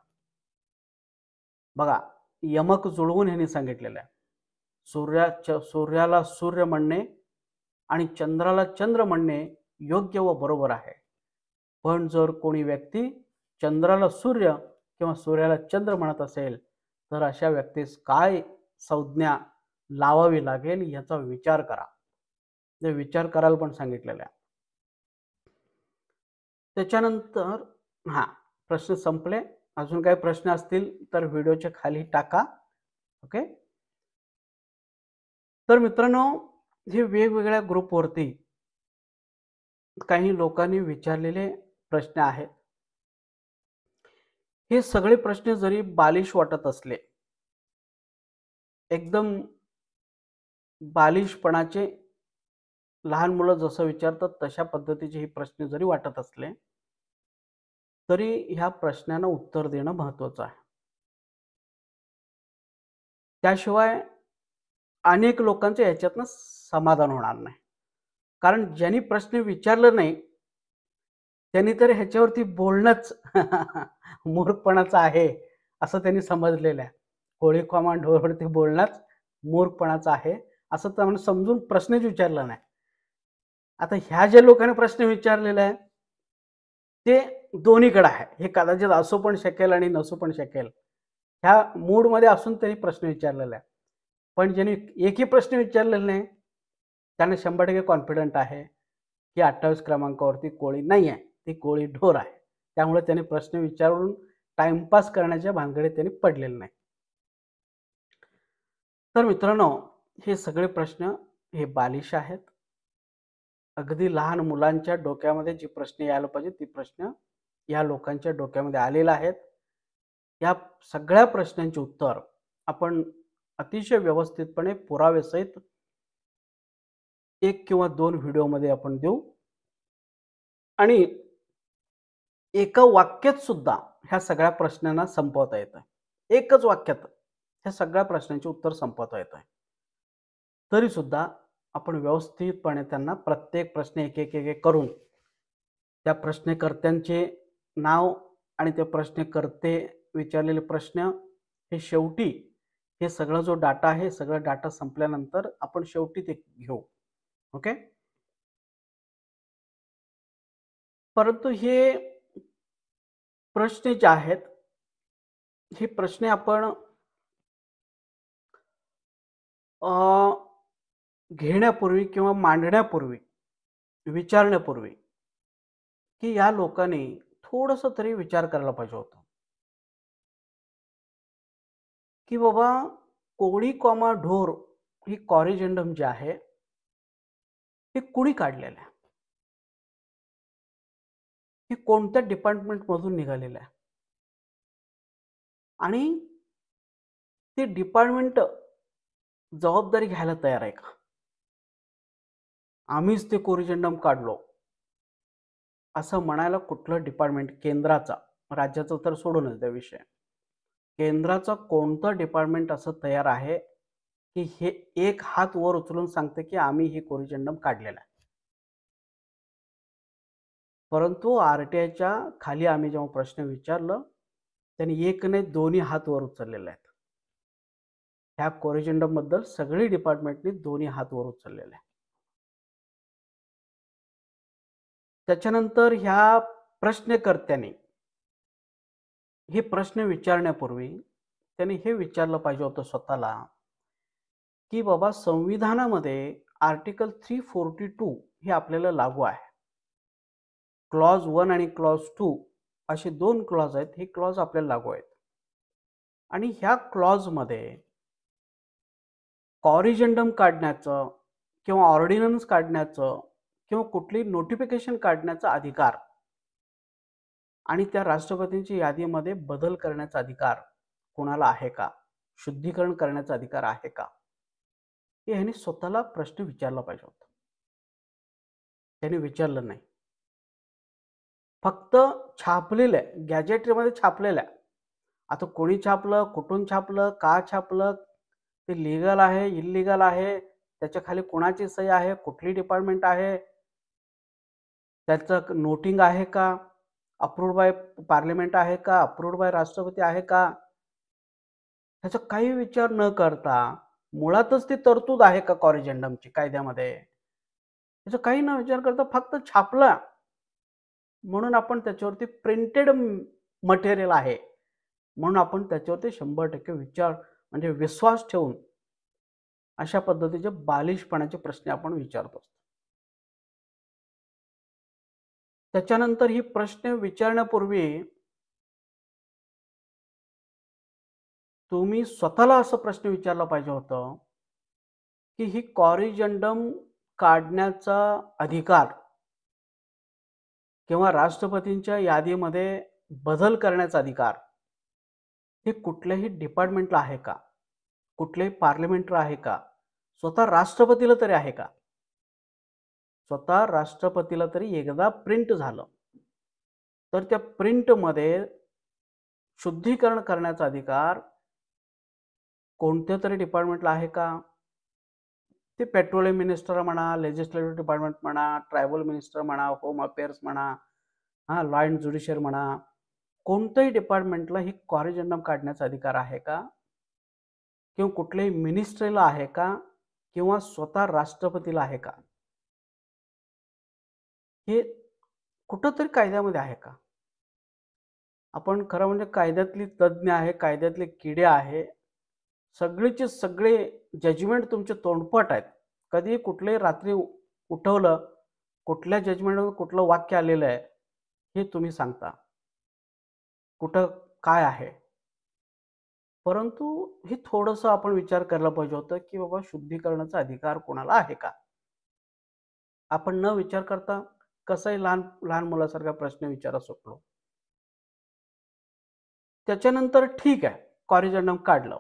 बघा, यमक जुळवून ह्यांनी सांगितलेलं आहे. सूर्याला सूर्य म्हणणे आणि चंद्राला चंद्र म्हणणे योग्य व बरोबर आहे. पण जर कोणी व्यक्ती चंद्राला सूर्य किंवा सूर्याला चंद्र म्हणत असेल तर अशा व्यक्तीस काय संज्ञा लावावी लागेल याचा विचार करा. ते विचार करायला पण सांगितलेलं आहे. त्याच्यानंतर प्रश्न संपले. अजून काही प्रश्न असतील तर व्हिडिओच्या खाली टाका. ओके. तर मित्रांनो, हे वेगवेगळ्या ग्रुपवरती काही लोकांनी विचारलेले प्रश्न आहेत. हे सगळे प्रश्न जरी बालिश वाटत असले, एकदम बालिशपणाचे, लहान मुलं जसं विचारतात तशा पद्धतीचे हे प्रश्न जरी वाटत असले तरी ह्या प्रश्नांना उत्तर देणं महत्त्वाचं आहे. त्याशिवाय अनेक लोकांचे ह्याच्यातनं समाधान होणार नाही. कारण ज्यांनी प्रश्न विचारलं नाही, त्यांनी तर ह्याच्यावरती बोलणंच मूर्खपणाचं आहे, असं त्यांनी समजलेलं आहे. कोळी ढोरवरती बोलणंच मूर्खपणाचं आहे, असं त्यामुळे समजून प्रश्नच विचारला नाही. आता ह्या ज्या लोकांनी प्रश्न विचारलेला आहे, ते दोन्हीकडे आहे. हे कदाचित असू पण शकेल आणि नसू पण शकेल. ह्या मूडमध्ये असून त्यांनी प्रश्न विचारलेला आहे. पण ज्यांनी एकही प्रश्न विचारलेला नाही, त्यांना 100% कॉन्फिडंट आहे, की 28 क्रमांकावरती कोळी नाही आहे, ती कोळी ढोर आहे. त्यामुळे त्यांनी प्रश्न विचारून टाईमपास करण्याच्या भानगडीत त्यांनी पडलेले नाही. तर मित्रांनो, हे सगळे प्रश्न हे बालिश आहेत. अगदी लहान मुलांच्या डोक्यामध्ये जे प्रश्न यायला पाहिजे, ते प्रश्न या लोकांच्या डोक्यामध्ये आलेले आहेत. या सगळ्या प्रश्नांची उत्तर आपण अतिशय व्यवस्थितपणे पुराव्यासहित 1 किंवा 2 व्हिडिओमध्ये आपण देऊ आणि एका वाक्यात सुद्धा ह्या सगळ्या प्रश्नांना संपवता येतं. एकच वाक्यात ह्या सगळ्या प्रश्नांची उत्तर संपवता येतं. तरी सुद्धा आपण व्यवस्थितपणे त्यांना प्रत्येक प्रश्न एक करून त्या प्रश्नकर्त्यांचे नाव आणि ते प्रश्नकर्ते विचारलेले प्रश्न हे शेवटी हे सगळा जो डाटा आहे, सगळा डाटा संपल्यानंतर आपण शेवटी ते घेऊ. ओके. परंतु हे प्रश्न जे आहेत, हे प्रश्न आपण अ, घेण्यापूर्वी किंवा मांडण्यापूर्वी, विचारण्यापूर्वी, की या लोकांनी थोडंसं तरी विचार करायला पाहिजे होता, की बाबा कोळी कॉमा ढोर ही कॉरिजेंडम जे आहे, हे कुणी काढलेलं आहे? हे कोणत्या डिपार्टमेंटमधून निघालेलं आहे? आणि ते डिपार्टमेंट जबाबदारी घ्यायला तयार आहे का? आम्हीच ते कोरिजेंडम काढलो, असं म्हणायला कुठलं डिपार्टमेंट केंद्राचा, राज्याचं तर सोडूनच द्या विषय. केंद्राचं कोणतं डिपार्टमेंट असं तयार आहे, की हे एक हात वर उचलून सांगते, की आम्ही हे कोरिजेंडम काढलेलं आहे. परंतु आर-टी-आयच्या खाली आम्ही जेव्हा प्रश्न विचारलं, त्यांनी एक नाही दोन्ही हात वर उचललेले आहेत. ह्या कोरिजेंडमबद्दल सगळी डिपार्टमेंटनी दोन्ही हात वर उचललेले आहे. त्याच्यानंतर ह्या प्रश्नकर्त्याने हे प्रश्न विचारण्यापूर्वी त्यांनी हे विचारलं पाहिजे होतं स्वतःला, की बाबा संविधानामध्ये आर्टिकल 342 हे आपल्याला लागू आहे. क्लॉज 1 आणि क्लॉज 2 असे 2 क्लॉज आहेत. हे क्लॉज आपल्याला लागू आहेत. आणि ह्या क्लॉजमध्ये कॉरिजेंडम काढण्याचं किंवा ऑर्डिनन्स काढण्याचं किंवा कुठली नोटिफिकेशन काढण्याचा अधिकार आणि त्या राष्ट्रपतींच्या यादीमध्ये बदल करण्याचा अधिकार कोणाला आहे का? शुद्धीकरण करण्याचा अधिकार आहे का? हे ह्याने स्वतःला प्रश्न विचारला पाहिजे होता. त्याने विचारलं नाही. फक्त छापलेलं आहे, गॅजेटमध्ये छापलेलं आहे. आता कोणी छापलं, कुठून छापलं, का छापलं, ते लीगल आहे, इल्लीगल आहे, त्याच्या खाली कोणाची सही आहे, कुठली डिपार्टमेंट आहे, त्याचं नोटिंग आहे का, अप्रूव्ड बाय पार्लमेंट आहे का, अप्रूव्ड बाय राष्ट्रपती आहे का, ह्याचा काही विचार न करता मुळातच ती तरतूद आहे का कॉरिजेंडमची कायद्यामध्ये, याचा काही न विचार करता फक्त छापला म्हणून आपण त्याच्यावरती प्रिंटेड मटेरियल आहे म्हणून आपण त्याच्यावरती 100% विचार म्हणजे विश्वास ठेवून अशा पद्धतीचे बालिशपणाचे प्रश्न आपण विचारतो. त्याच्यानंतर ही प्रश्न विचारण्यापूर्वी तुम्ही स्वतःला असं प्रश्न विचारला पाहिजे होतं, की ही कॉरिजेंडम काढण्याचा अधिकार किंवा राष्ट्रपतींच्या यादीमध्ये बदल करण्याचा अधिकार हे कुठल्याही डिपार्टमेंटला आहे का? कुठल्याही पार्लमेंटला आहे का? स्वतः राष्ट्रपतीला तरी आहे का? स्वतः राष्ट्रपतीला तरी एकदा प्रिंट झालं, तर त्या प्रिंटमध्ये शुद्धीकरण करण्याचा अधिकार कोणत्या तरी डिपार्टमेंटला आहे का? ते पेट्रोलियम मिनिस्टर म्हणा, लेजिस्लेटिव्ह डिपार्टमेंट म्हणा, ट्रायबल मिनिस्टर म्हणा, होम अफेअर्स म्हणा, लॉ अँड ज्युडिशियल म्हणा, कोणत्याही डिपार्टमेंटला ही कॉरिजेंडम काढण्याचा अधिकार आहे का? किंवा कुठल्याही मिनिस्ट्रीला आहे का? किंवा स्वतः राष्ट्रपतीला आहे का? हे कुठंतरी कायद्यामध्ये आहे का? आपण खरं म्हणजे कायद्यातली तज्ज्ञ आहे, कायद्यातले किडे आहे. सगळेचे सगळे जजमेंट तुमचे तोंडपाठ आहेत. कधी कुठल्याही रात्री उठवलं, कुठल्या जजमेंटमध्ये कुठलं वाक्य आलेलं आहे, हे तुम्ही सांगता. कुठं काय आहे? परंतु हे थोडंसं आपण विचार करायला पाहिजे होतं, की बाबा शुद्धीकरणाचा अधिकार कोणाला आहे का? आपण न विचार करता कसंही लहान लहान मुलासारखा प्रश्न विचारा सुटलो. त्याच्यानंतर ठीक आहे, कॉरिजेंडम काढलं.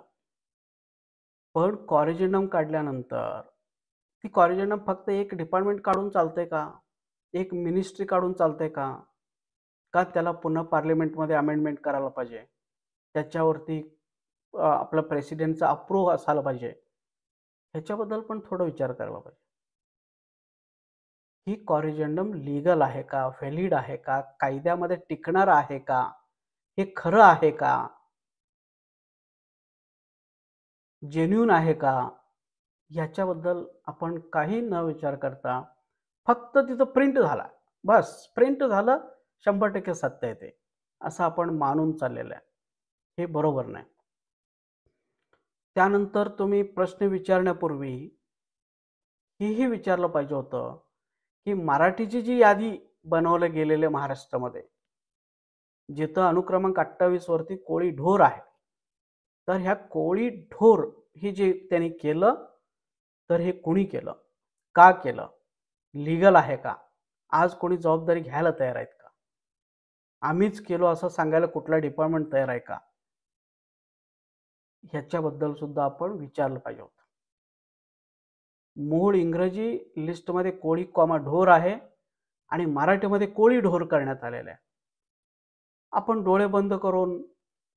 पण कॉरिजेंडम काढल्यानंतर ती कॉरिजेंडम फक्त एक डिपार्टमेंट काढून चालतंय का? एक मिनिस्ट्री काढून चालतंय का? का त्याला पुन्हा पार्लमेंटमध्ये अमेंडमेंट करायला पाहिजे? त्याच्यावरती आपलं प्रेसिडेंटचा अप्रूव्ह असायला पाहिजे. ह्याच्याबद्दल पण थोडा विचार करायला पाहिजे. ही कॉरिजेंडम लीगल आहे का? व्हॅलिड आहे का? कायद्यामध्ये टिकणार आहे का? हे खरं आहे का? जेन्युइन आहे का? ह्याच्याबद्दल आपण काही न विचार करता फक्त तिथं प्रिंट झाला. बस प्रिंट झालं 100% सत्य आहे ते. असं आपण मानून चाललेलं आहे. हे बरोबर नाही. त्यानंतर तुम्ही प्रश्न विचारण्यापूर्वी हेही विचारलं पाहिजे होतं, की मराठीची जी यादी बनवलं गेलेली आहे महाराष्ट्रामध्ये, जिथं अनुक्रमांक 28 वरती कोळी ढोर आहे. तर ह्या कोळी ढोर हे जे त्यांनी केलं, तर हे कुणी केलं? का केलं? लीगल आहे का? आज कोणी जबाबदारी घ्यायला तयार आहेत का? आम्हीच केलो असं सांगायला कुठला डिपार्टमेंट तयार आहे का? ह्याच्याबद्दल सुद्धा आपण विचारलं पाहिजे होतं. मूळ इंग्रजी लिस्टमध्ये कोळी कॉमा ढोर आहे आणि मराठीमध्ये कोळी ढोर करण्यात आलेला आहे. आपण डोळे बंद करून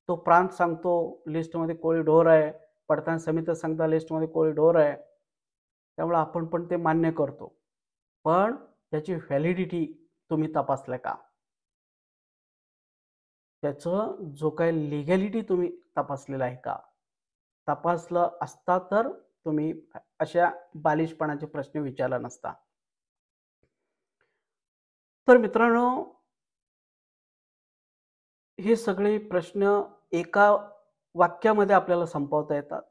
तो प्रांत सांगतो लिस्टमध्ये कोळी ढोर आहे, पडताळणी समिती सांगता लिस्टमध्ये कोळी ढोर आहे. त्यामुळे आपण पण ते मान्य करतो. पण त्याची व्हॅलिडिटी तुम्ही तपासलं का? त्याचं जो काही लिगॅलिटी तुम्ही तपासलेला आहे का? तपासलं असता तर तुम्ही अशा बालिशपणाचे प्रश्न विचारला नसता. तर मित्रांनो, हे सगळे प्रश्न एका वाक्यामध्ये आपल्याला संपवता येतात.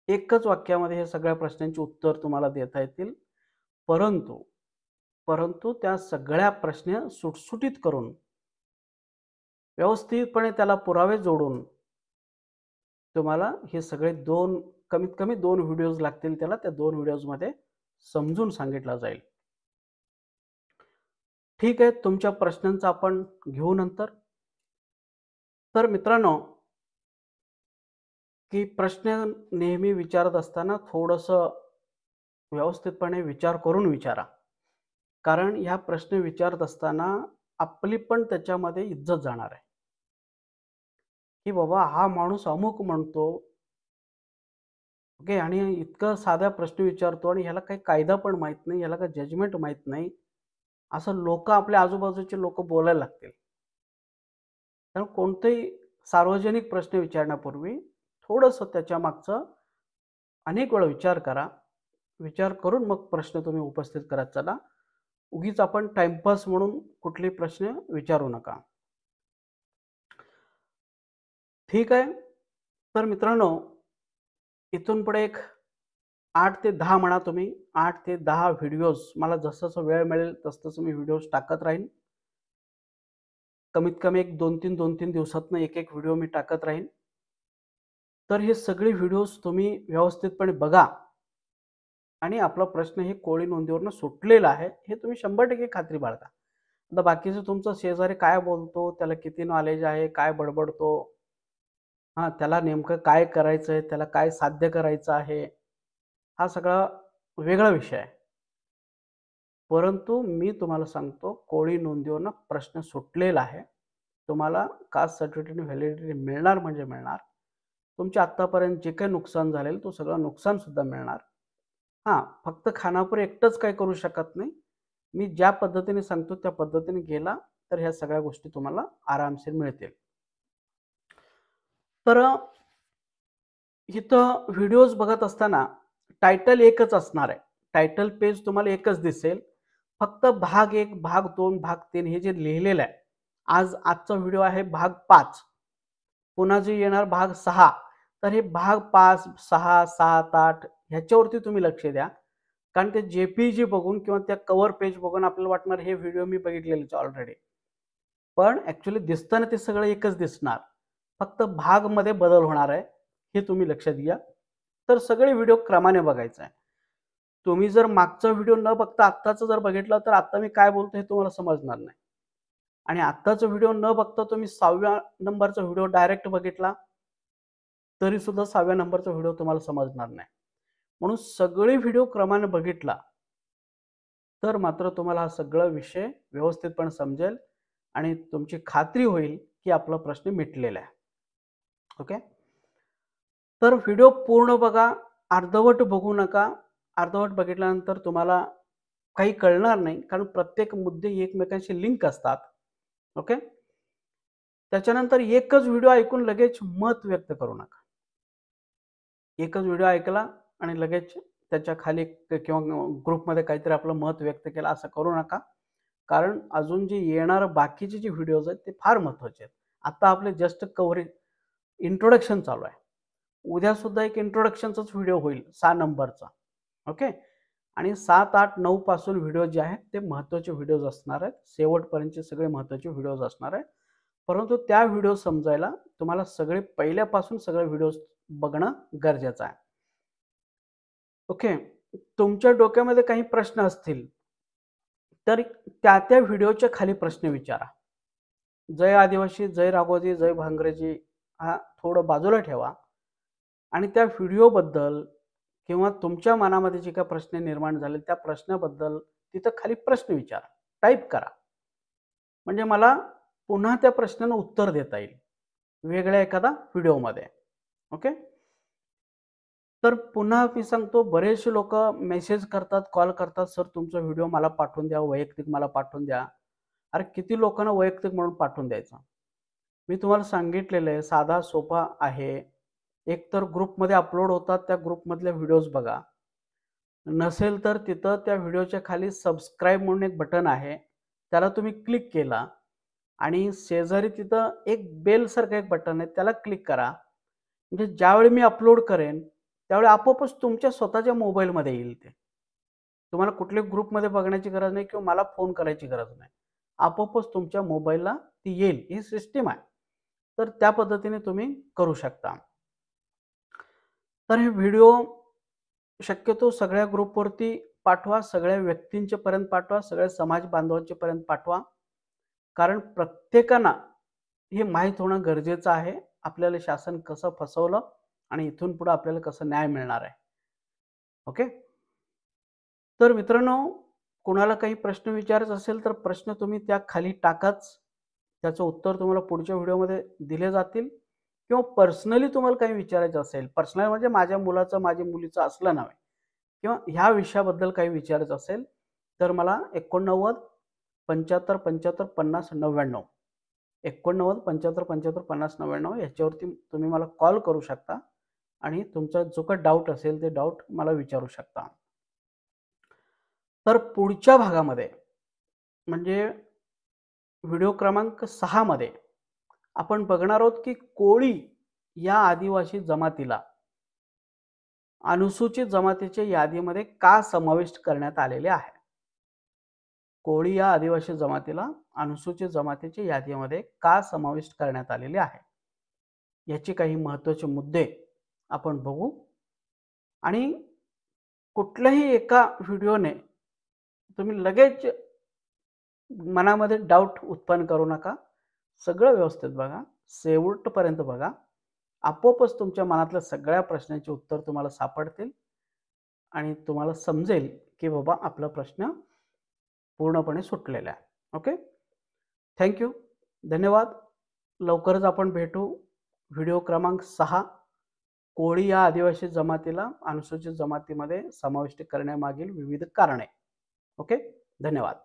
एकच वाक्यामध्ये हे सगळ्या प्रश्नांची उत्तर तुम्हाला देता येतील. परंतु परंतु त्या सगळ्या प्रश्न सुटसुटीत करून, व्यवस्थितपणे त्याला पुरावे जोडून तुम्हाला हे सगळे कमीत कमी 2 व्हिडिओज लागतील त्याला. त्या 2 व्हिडिओजमध्ये समजून सांगितलं जाईल. ठीक आहे, तुमच्या प्रश्नांचा आपण घेऊ नंतर. तर मित्रांनो, की प्रश्न नेहमी विचारत असताना थोडंसं व्यवस्थितपणे विचार करून विचारा. कारण ह्या प्रश्न विचारत असताना आपली पण त्याच्यामध्ये इज्जत जाणार आहे. की बाबा हा माणूस अमुक म्हणतो, ओके, आणि इतकं साधा प्रश्न विचारतो आणि ह्याला काही कायदा पण माहीत नाही, ह्याला काही जजमेंट माहीत नाही, असं लोकं आपल्या आजूबाजूचे लोकं बोलायला लागतील. त्यामुळे कोणतेही सार्वजनिक प्रश्न विचारण्यापूर्वी थोडंसं त्याच्यामागचं अनेक वेळा विचार करा. विचार करून मग प्रश्न तुम्ही उपस्थित करत चला. उगीच आपण टाईमपास म्हणून कुठलेही प्रश्न विचारू नका. ठीक आहे. तर मित्रांनो, इथून पुढे एक 8 ते 10 म्हणा तुम्ही, 8 ते 10 व्हिडिओज मला जसं वेळ मिळेल तसं मी व्हिडिओज टाकत राहीन. कमीत कमी एक 2-3 दिवसातनं एक व्हिडिओ मी टाकत राहीन. तर हे सगळे व्हिडिओज तुम्ही व्यवस्थितपणे बघा आणि आपला प्रश्न हे कोळी नोंदीवरनं सुटलेला आहे, हे तुम्ही 100% खात्री बाळगा. आता बाकीचं तुमचा शेजारी काय बोलतो, त्याला किती नॉलेज आहे, काय बडबडतो, त्याला नेमकं काय करायचंय, त्याला काय साध्य करायचं आहे, हा सगळा वेगळा विषय आहे. परंतु मी तुम्हाला सांगतो, कोळी नोंदीवरनं प्रश्न सुटलेला आहे. तुम्हाला कास्ट सर्टिफिकेट व्हॅलिडिटी मिळणार म्हणजे मिळणार. तुमचे आत्तापर्यंत जे काही नुकसान झालेलं तो सगळं नुकसान सुद्धा मिळणार. हां, फक्त खानापूर एकटंच काही करू शकत नाही. मी ज्या पद्धतीने सांगतो त्या पद्धतीने गेला तर ह्या सगळ्या गोष्टी तुम्हाला आरामशीर मिळतील. तर इथं व्हिडिओज बघत असताना टायटल एकच असणार आहे. टायटल पेज तुम्हाला एकच दिसेल. फक्त भाग 1, भाग 2, भाग 3 हे जे लिहिलेलं आहे. आजचा व्हिडिओ आहे भाग 5. पुन्हा जे येणार भाग 6. तर हे भाग 5, 6, 7, 8 ह्याच्यावरती तुम्ही लक्ष द्या. कारण ते जे बघून किंवा त्या कव्हर पेज बघून आपल्याला वाटणार हे व्हिडिओ मी बघितलेलेच ऑलरेडी. पण ॲक्चुअली दिसताना ते सगळं एकच दिसणार. फक्त भागमध्ये बदल होणार आहे. हे तुम्ही लक्षात घ्या. तर सगळे व्हिडिओ क्रमाने बघायचा आहे. तुम्ही जर मागचा व्हिडिओ न बघता आत्ताचा जर बघितला तर आता मी काय बोलतो हे तुम्हाला समजणार नाही. आणि आत्ताचा व्हिडिओ न बघता तुम्ही 6व्या नंबरचा व्हिडिओ डायरेक्ट बघितला तरी सुद्धा 6व्या नंबरचा व्हिडिओ तुम्हाला समजणार नाही. म्हणून सगळे व्हिडिओ क्रमाने बघितला तर मात्र तुम्हाला हा सगळा विषय व्यवस्थितपणे समजेल आणि तुमची खात्री होईल की आपला प्रश्न मिटलेला आहे. ओके. तर व्हिडिओ पूर्ण बघा, अर्धवट बघू नका. अर्धवट बघितल्यानंतर तुम्हाला काही कळणार नाही कारण प्रत्येक मुद्दे एकमेकांशी लिंक असतात. ओके. त्याच्यानंतर एकच व्हिडिओ ऐकून लगेच मत व्यक्त करू नका. एकच व्हिडिओ ऐकला आणि लगेच त्याच्या खाली किंवा ग्रुपमध्ये काहीतरी आपलं मत व्यक्त केलं असं करू नका. कारण अजून जे येणारं बाकीचे जे व्हिडिओज आहेत ते फार महत्त्वाचे आहेत. आता आपले जस्ट कव्हरेज इंट्रोडक्शन चालू आहे. उद्या सुद्धा एक इंट्रोडक्शनचाच व्हिडिओ होईल 6 नंबरचा. ओके. आणि 7, 8, 9 पासून व्हिडिओ जे आहेत ते महत्त्वाचे व्हिडिओज असणार आहेत. शेवटपर्यंतचे सगळे महत्त्वाचे व्हिडिओज असणार आहेत. परंतु त्या व्हिडिओ समजायला तुम्हाला सगळे पहिल्यापासून सगळे व्हिडिओज बघणं गरजेचं आहे. ओके. तुमच्या डोक्यामध्ये काही प्रश्न असतील तर त्या व्हिडिओच्या खाली प्रश्न विचारा. जय आदिवासी, जय राघोजी, जय भांगरेजी हा थोडं बाजूला ठेवा आणि त्या व्हिडिओबद्दल किंवा तुमच्या मनामध्ये जे काही प्रश्न निर्माण झाले त्या प्रश्नाबद्दल तिथं खाली प्रश्न विचारा. टाईप करा. म्हणजे मला पुन्हा त्या प्रश्नांना उत्तर देता येईल वेगळ्या एखादा व्हिडिओमध्ये. ओके. तर पुन्हा मी सांगतो बरेचसे लोक मेसेज करतात, कॉल करतात, सर तुमचा व्हिडिओ मला पाठवून द्या, वैयक्तिक मला पाठवून द्या. अरे किती लोकांना वैयक्तिक म्हणून पाठवून द्यायचं? मी तुम्हाला सांगितलेलं आहे साधा सोपा आहे. एकतर ग्रुपमध्ये अपलोड होतात त्या ग्रुपमधले व्हिडिओज बघा. नसेल तर तिथं त्या व्हिडिओच्या खाली सबस्क्राईब म्हणून एक बटन आहे. त्याला तुम्ही क्लिक केला आणि शेजारी तिथं एक बेलसारखं एक बटन आहे त्याला क्लिक करा. म्हणजे ज्यावेळी मी अपलोड करेन त्यावेळी आपोआपच तुमच्या स्वतःच्या मोबाईलमध्ये येईल ते. तुम्हाला कुठल्याही ग्रुपमध्ये बघण्याची गरज नाही किंवा मला फोन करायची गरज नाही. आपोआपच तुमच्या मोबाईलला ती येईल. ही सिस्टीम आहे. तर त्या पद्धतीने तुम्ही करू शकता. तर हे व्हिडिओ शक्यतो सगळ्या ग्रुपवरती पाठवा, सगळ्या व्यक्तींच्या पर्यंत पाठवा, सगळ्या समाज बांधवांच्या पर्यंत पाठवा. कारण प्रत्येकांना हे माहीत होणं गरजेचं आहे. आपल्याला शासन कसं फसवलं आणि इथून पुढे आपल्याला कसं न्याय मिळणार आहे. ओके. तर मित्रांनो कोणाला काही प्रश्न विचारायचा असेल तर प्रश्न तुम्ही त्या खाली टाकाच. त्याचं उत्तर तुम्हाला पुढच्या व्हिडिओमध्ये दिले जातील किंवा पर्सनली तुम्हाला काही विचारायचं असेल, पर्सनल म्हणजे माझ्या मुलाचं, माझ्या मुलीचं असलं नव्हे किंवा ह्या विषयाबद्दल काही विचारायचं असेल तर मला 89 75 75 50 99 89 75 75 50 99 याच्यावरती तुम्ही मला कॉल करू शकता आणि तुमचा जो काही डाऊट असेल ते डाऊट मला विचारू शकता. तर पुढच्या भागामध्ये म्हणजे व्हिडिओ क्रमांक 6 मध्ये आपण बघणार आहोत की कोळी या आदिवासी जमातीला अनुसूचित जमातीच्या यादीमध्ये का समाविष्ट करण्यात आलेले आहे. कोळी या आदिवासी जमातीला अनुसूचित जमातीच्या यादीमध्ये का समाविष्ट करण्यात आलेले आहे. याचे काही महत्त्वाचे मुद्दे आपण बघू आणि कुठल्याही एका व्हिडिओने तुम्ही लगेच मनामध्ये डाऊट उत्पन्न करू नका. सगळं व्यवस्थित बघा, शेवटपर्यंत बघा. आपोआपच तुमच्या मनातल्या सगळ्या प्रश्नांची उत्तर तुम्हाला सापडतील आणि तुम्हाला समजेल की बाबा आपला प्रश्न पूर्णपणे सुटलेला आहे. ओके. थँक्यू. धन्यवाद. लवकरच आपण भेटू व्हिडिओ क्रमांक 6 कोळी या आदिवासी जमातीला अनुसूचित जमातीमध्ये समाविष्ट करण्यामागील विविध कारणे. ओके. धन्यवाद.